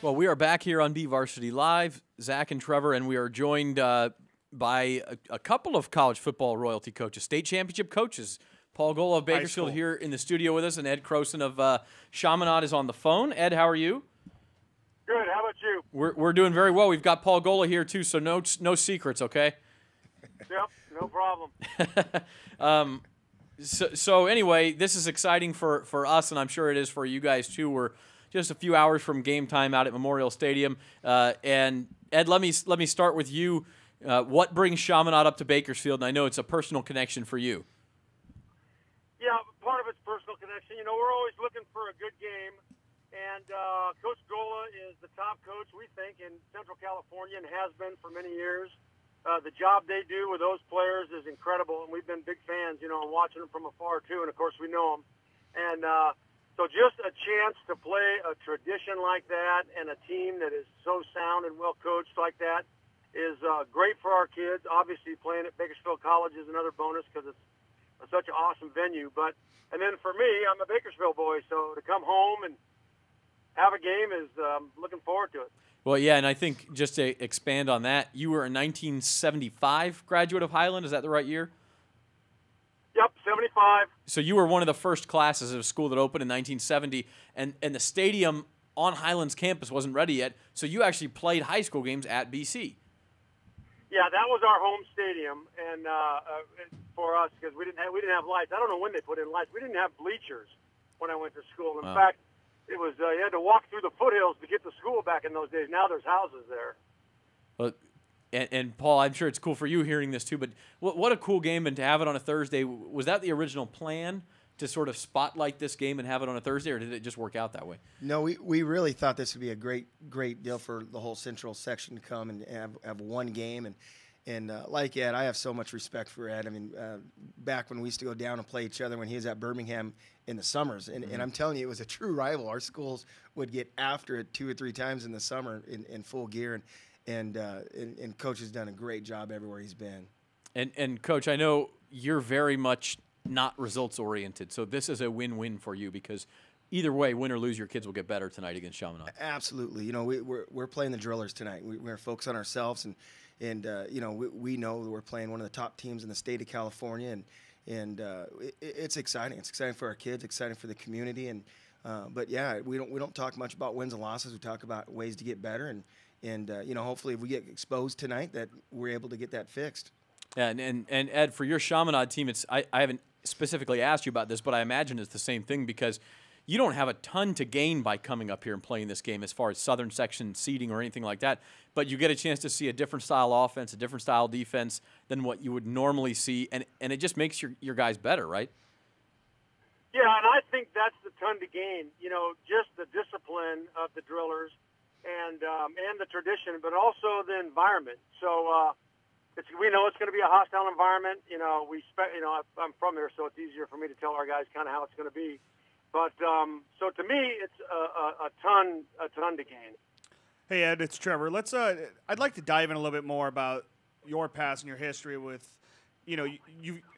Well, we are back here on BVarsity Live, Zach and Trevor, and we are joined by a couple of college football royalty coaches, state championship coaches. Paul Gola of Bakersfield here in the studio with us, and Ed Croson of Chaminade is on the phone. Ed, how are you? Good. How about you? We're doing very well. We've got Paul Gola here too, so no secrets, okay? Yep, no problem. So anyway, this is exciting for us, and I'm sure it is for you guys too. We're just a few hours from game time out at Memorial Stadium. And Ed, let me start with you. What brings Chaminade up to Bakersfield? And I know it's a personal connection for you. Yeah, part of it's personal connection. You know, we're always looking for a good game. And Coach Gola is the top coach, we think, in Central California and has been for many years. The job they do with those players is incredible, and we've been big fans, you know, and watching them from afar, too. And, of course, we know them. And so just a chance to play a tradition like that and a team that is so sound and well coached like that is great for our kids. Obviously, playing at Bakersfield College is another bonus because it's such an awesome venue. And then for me, I'm a Bakersfield boy, so to come home and have a game is looking forward to it. Well, yeah, and I think just to expand on that, you were a 1975 graduate of Highland. Is that the right year? Yep, 75. So you were one of the first classes of a school that opened in 1970, and the stadium on Highland's campus wasn't ready yet, so you actually played high school games at BC. Yeah, that was our home stadium, and for us, because we didn't have lights. I don't know when they put in lights. We didn't have bleachers when I went to school. In fact, it was you had to walk through the foothills to get to school back in those days. Now there's houses there. Well, and Paul, I'm sure it's cool for you hearing this too, but what a cool game, and to have it on a Thursday. Was that the original plan, to sort of spotlight this game and have it on a Thursday, or did it just work out that way? No, we really thought this would be a great deal for the whole Central section to come and have one game. And like Ed, I have so much respect for Ed. I mean, back when we used to go down and play each other when he was at Birmingham in the summers. And I'm telling you, it was a true rival. Our schools would get after it 2 or 3 times in the summer in full gear. And Coach has done a great job everywhere he's been. And Coach, I know you're very much not results oriented, so this is a win-win for you, because either way, win or lose, your kids will get better tonight against Chaminade. Absolutely. You know, we're playing the Drillers tonight. We're focused on ourselves, and you know, we know that we're playing one of the top teams in the state of California, and it's exciting. It's exciting for our kids, exciting for the community, and but yeah, we don't talk much about wins and losses. We talk about ways to get better, and you know, hopefully if we get exposed tonight, that we're able to get that fixed. Yeah, and Ed, for your Chaminade team, I haven't specifically asked you about this, but I imagine it's the same thing, because you don't have a ton to gain by coming up here and playing this game as far as Southern Section seating or anything like that, but you get a chance to see a different style offense, a different style defense than what you would normally see, and it just makes your guys better, right? Yeah, and I think that's the ton to gain. You know, just the discipline of the Drillers and the tradition, but also the environment. So we know it's going to be a hostile environment. You know, I'm from here, so it's easier for me to tell our guys kind of how it's going to be. But so to me, it's a ton to gain. Hey Ed, it's Trevor. Let's. I'd like to dive in a little bit more about your past and your history with, you know,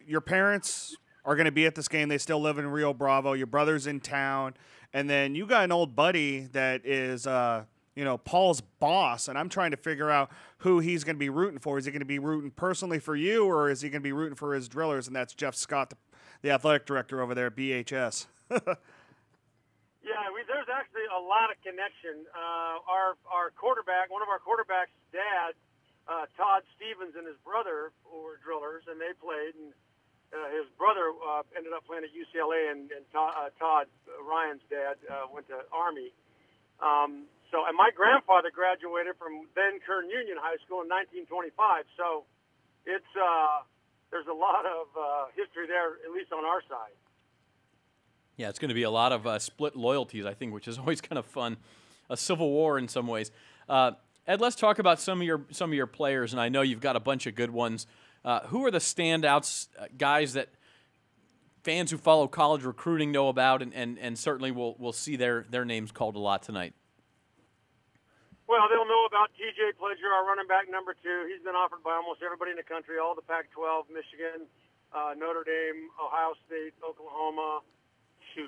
your parents are going to be at this game. They still live in Rio Bravo. Your brother's in town, and then you got an old buddy that is, you know, Paul's boss, and I'm trying to figure out who he's going to be rooting for. Is he going to be rooting personally for you, or is he going to be rooting for his Drillers? And that's Jeff Scott, the athletic director over there at BHS. Yeah, there's actually a lot of connection. Our quarterback, one of our quarterbacks' dad, Todd Stevens, and his brother were Drillers, and they played. And his brother ended up playing at UCLA, and Todd, Ryan's dad, went to Army. And my grandfather graduated from then Kern Union High School in 1925. So there's a lot of history there, at least on our side. Yeah, it's going to be a lot of split loyalties, I think, which is always kind of fun. A civil war in some ways. Ed, let's talk about some of your players, and I know you've got a bunch of good ones. Who are the standouts, guys that fans who follow college recruiting know about, and certainly will see their names called a lot tonight? Well, they'll know about T.J. Pledger, our running back number 2. He's been offered by almost everybody in the country, all the Pac-12, Michigan, Notre Dame, Ohio State, Oklahoma,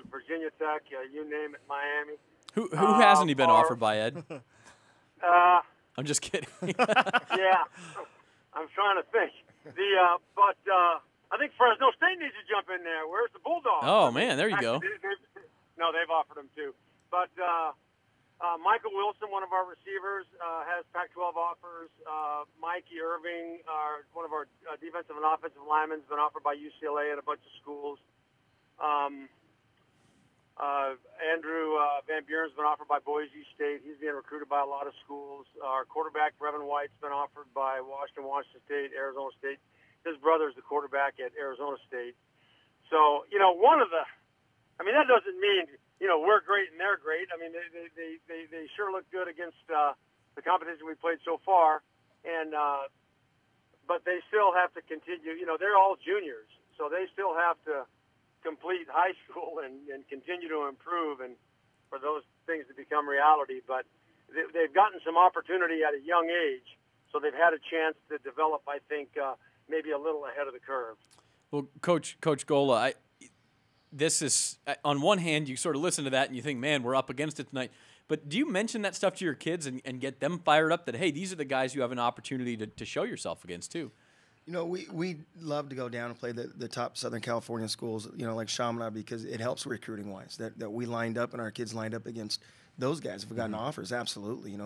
Virginia Tech, you name it, Miami. Who hasn't he been offered by, Ed? Uh, I'm just kidding. yeah, I'm trying to think. But I think Fresno State needs to jump in there. Where's the Bulldogs? Oh, man, there you go. No, they've offered him too. But Michael Wilson, one of our receivers, has Pac-12 offers. Mikey Irving, one of our defensive and offensive linemen, has been offered by UCLA and a bunch of schools. Andrew Van Buren's been offered by Boise State. He's being recruited by a lot of schools. Our quarterback, Brevin White's been offered by Washington State, Arizona State. His brother's the quarterback at Arizona State. So, that doesn't mean, we're great and they're great. I mean, they sure look good against the competition we played so far. And but they still have to continue. They're all juniors, so they still have to complete high school and continue to improve and for those things to become reality. But they've gotten some opportunity at a young age, so they've had a chance to develop, I think, maybe a little ahead of the curve. Well, Coach Gola, this is, on one hand, you sort of listen to that and you think, man, we're up against it tonight. But do you mention that stuff to your kids and get them fired up that, hey, these are the guys you have an opportunity to show yourself against too? We love to go down and play the top Southern California schools, like Chaminade, because it helps recruiting-wise, that we lined up and our kids lined up against those guys. If we've gotten offers, absolutely.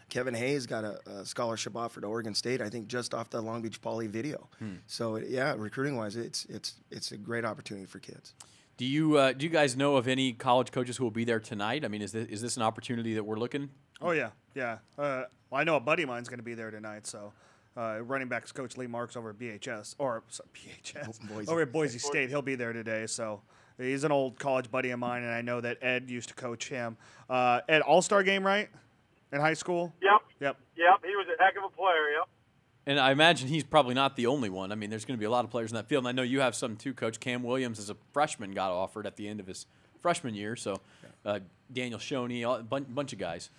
Kevin Hayes got a scholarship offer to Oregon State, I think, just off the Long Beach Poly video. So, yeah, recruiting-wise, it's a great opportunity for kids. Do you guys know of any college coaches who will be there tonight? I mean, is this an opportunity that we're looking? Oh, yeah. Well, I know a buddy of mine's going to be there tonight, so running backs coach Lee Marks over at BHS, over at Boise State. He'll be there today, so he's an old college buddy of mine, and I know that Ed used to coach him. Ed, all-star game, right, in high school? Yep. He was a heck of a player, yep. And I imagine he's probably not the only one. I mean, there's going to be a lot of players in that field, and I know you have some too, Coach. Cam Williams, as a freshman, got offered at the end of his freshman year, so Daniel Shoney, a bunch of guys.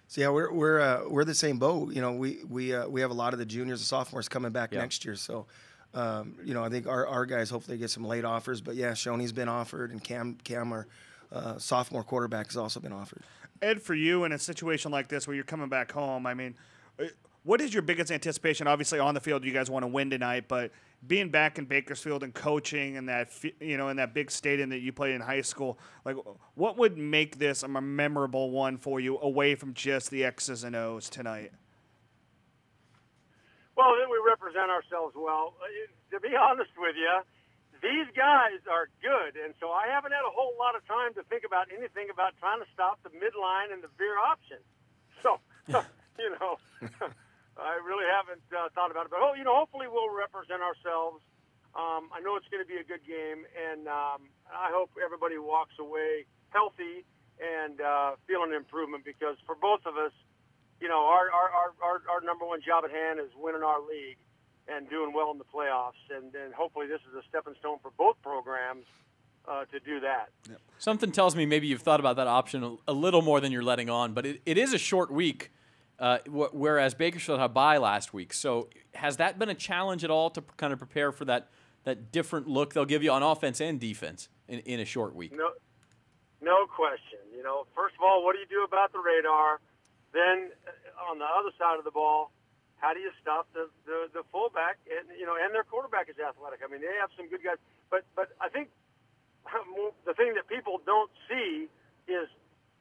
So yeah, we're the same boat. We have a lot of the juniors and sophomores coming back next year. So, I think our guys hopefully get some late offers. But yeah, Shoney's been offered, and Cam our sophomore quarterback, has also been offered. Ed, for you in a situation like this where you're coming back home, I mean, what is your biggest anticipation? Obviously, on the field, you guys want to win tonight, but being back in Bakersfield and coaching and that, in that big stadium that you played in high school, like, what would make this a memorable one for you away from just the X's and O's tonight? Well, then we represent ourselves well. To be honest with you, these guys are good, and so I haven't had a whole lot of time to think about anything about trying to stop the midline and the veer option. So, I really haven't thought about it. But, hopefully we'll represent ourselves. I know it's going to be a good game, and I hope everybody walks away healthy and feeling an improvement, because for both of us, our number one job at hand is winning our league and doing well in the playoffs. And hopefully this is a stepping stone for both programs to do that. Yep. Something tells me maybe you've thought about that option a little more than you're letting on, but it is a short week. Whereas Bakersfield had a bye last week. So has that been a challenge at all to kind of prepare for that different look they'll give you on offense and defense in a short week? No question. First of all, what do you do about the radar? Then on the other side of the ball, how do you stop the fullback? And their quarterback is athletic. I mean, they have some good guys. But I think the thing that people don't see is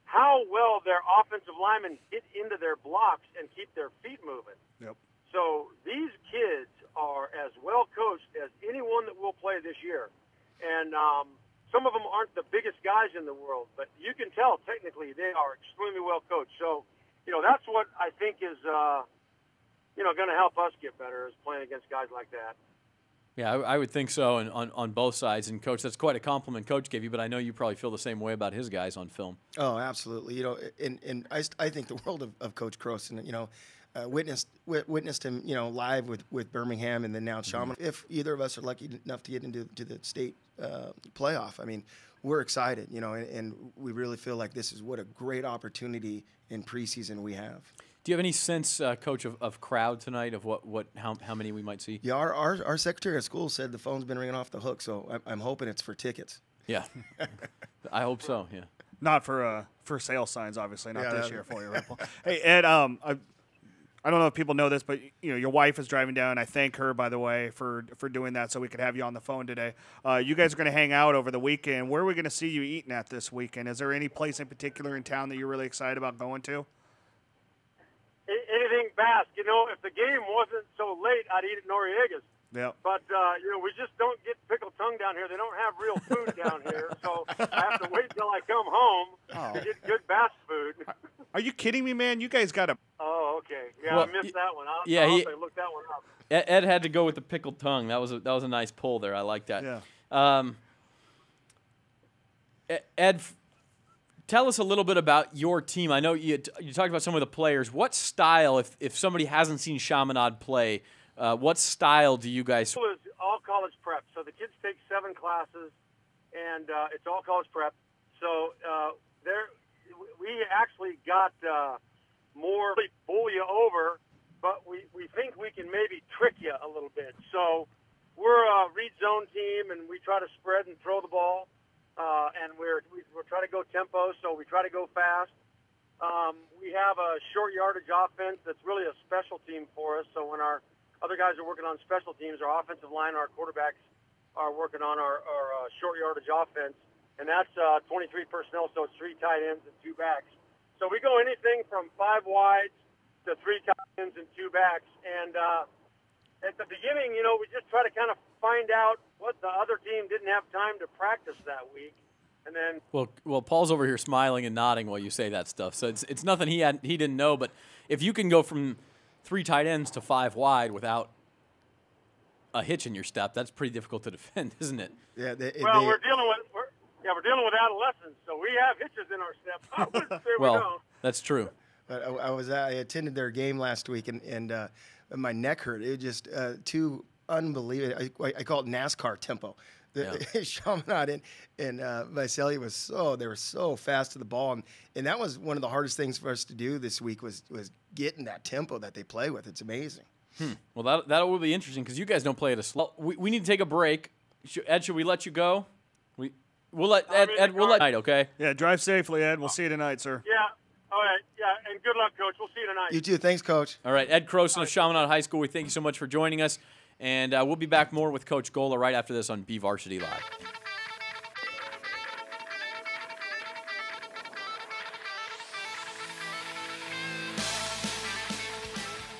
how well their offensive linemen get into their blocks and keep their feet moving. Yep. So these kids are as well coached as anyone that will play this year. And some of them aren't the biggest guys in the world, but you can tell technically they are extremely well coached. So, that's what I think is, going to help us get better, is playing against guys like that. Yeah, I would think so, and on both sides. And, Coach, that's quite a compliment Coach gave you, but I know you probably feel the same way about his guys on film. Oh, absolutely. And I think the world of Coach Croson. Witnessed him, live with Birmingham and then now Chaminade. If either of us are lucky enough to get into the state playoff, I mean, we're excited, and we really feel like this is what a great opportunity in preseason we have. Do you have any sense, Coach, of crowd tonight, of how many we might see? Yeah, our secretary at school said the phone's been ringing off the hook, so I'm hoping it's for tickets. Yeah, I hope so. Yeah. Not for sale signs, obviously, not Yeah, this that- year for you, Ripple. Hey, Ed, I don't know if people know this, but your wife is driving down. I thank her, by the way, for doing that so we could have you on the phone today. You guys are going to hang out over the weekend. Where are we going to see you eating at this weekend? Is there any place in particular in town that you're really excited about going to? Anything Basque. You know, if the game wasn't so late, I'd eat at Noriega's. Yeah. But, we just don't get pickled tongue down here. They don't have real food down here. So I have to wait till I come home to get good Basque food. Are you kidding me, man? You guys got to. Oh, okay. Yeah, Well, I missed that one. I'll have to look that one up. Ed had to go with the pickled tongue. That was a nice pull there. I like that. Yeah. Ed, tell us a little bit about your team. I know you talked about some of the players. What style, if somebody hasn't seen Chaminade play, what style do you guys? School is all college prep. So the kids take 7 classes, and it's all college prep. So we actually got more bowl you over, but we think we can maybe trick you a little bit. So we're a read zone team, and we try to spread and throw the ball, and we're trying to go tempo, so we try to go fast. We have a short yardage offense that's really a special team for us. So when our other guys are working on special teams, our offensive line, our quarterbacks are working on our short yardage offense, and that's 23 personnel, so it's 3 tight ends and 2 backs. So we go anything from 5 wides to 3 tight ends and 2 backs. And at the beginning, we just try to kind of find out what the other team didn't have time to practice that week. And then Well, Paul's over here smiling and nodding while you say that stuff. So it's nothing he didn't know. But if you can go from 3 tight ends to 5 wide without a hitch in your step, that's pretty difficult to defend, isn't it? Yeah. we're dealing with adolescents, so we have hitches in our step. I wouldn't say we don't. That's true. But I attended their game last week, and my neck hurt. It was just too unbelievable. I call it NASCAR tempo. Chaminade and Visalia they were so fast to the ball, and that was one of the hardest things for us to do this week was getting that tempo that they play with. It's amazing. Well, that will be interesting because you guys don't play at a slow. We need to take a break. Ed, should we let you go? We'll let Ed. We'll let tonight, okay? Yeah, drive safely, Ed. We'll see you tonight, sir. Yeah. All right. Yeah, and good luck, Coach. We'll see you tonight. You too. Thanks, Coach. All right, Ed Croson of Chaminade High School. We thank you so much for joining us, and we'll be back more with Coach Gola right after this on BVarsity Live.